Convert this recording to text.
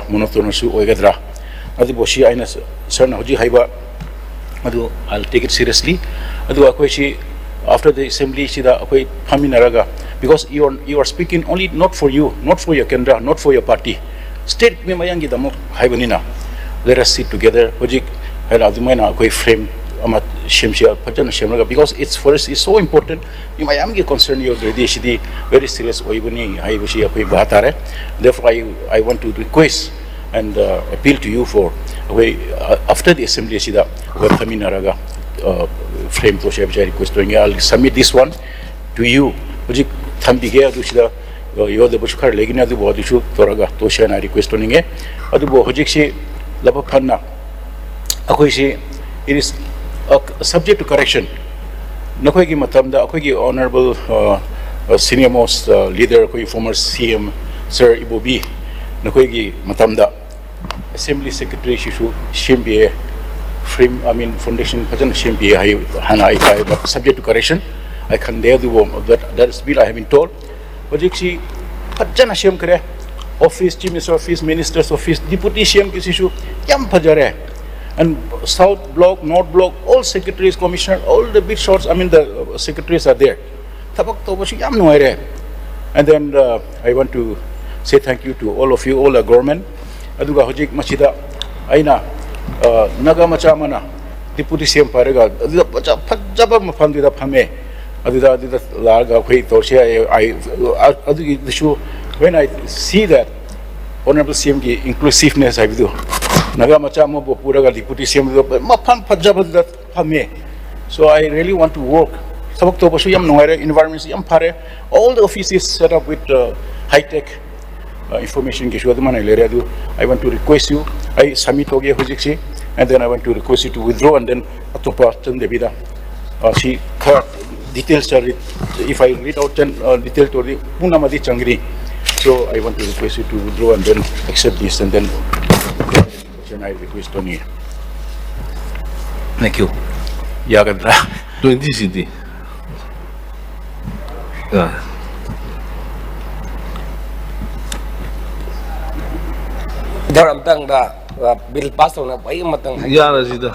monotonous oigadra. Adu boshi aina sir na hoji haiba. Adu I'll take it seriously. Adu akoi after the assembly sida akoi phaminaraga because you are speaking only not for you, not for your kendra, not for your party. State me mayangi damo haibanina. Let us sit together. Hoji hela adumaina akoi frame amat shemshia pajana shemraga because it's for us is so important. You mayamgi concern you already shidi very serious oibuni haibushi akoi bahatare. Therefore I want to request and appeal to you for after the assembly sida phaminaraga frame to share request doing. I'll submit this one to you. Hoji thambige adu sida yo the bushkar legina adu bo issue toraga to share na request doing. Adu bo hoji shi laba phanna akoi shi it is subject to correction. Nakoi ki matamda akoi ki honorable senior most leader akoi former CM Sir Ibobi nakoi ki matamda assembly secretary shishu shimbe frame foundation pajan shimbe hana I but subject to correction I can there do that is bill I have been told project pajana shim kare office chief minister office minister's office deputy CM ki issue yam pajare and south block north block all secretaries commissioner all the big shots the secretaries are there tabak to boshi yam noire and then I want to say thank you to all of you all the government aduga hojik machida aina naga macha mana deputy CM parega aduda bacha phajaba mafam dida phame aduda laga khoi torse I adugi issue when I see that honorable CM ki inclusiveness I do naga macha mo puraga deputy CM mafam phajaba dida phame so I really want to work sabak to bosu yam noire environment yam phare all the offices set up with high tech information I want to request you I submit hojiksi and then I want to request you to withdraw and then atopa chandebida she details if I read out detail to the punamadi changri so I want to request you to withdraw and then accept this and then I request on you. Thank you. Yagadra 20 city. Dalam tang da bill pass na pai matang. Ya, Rashida.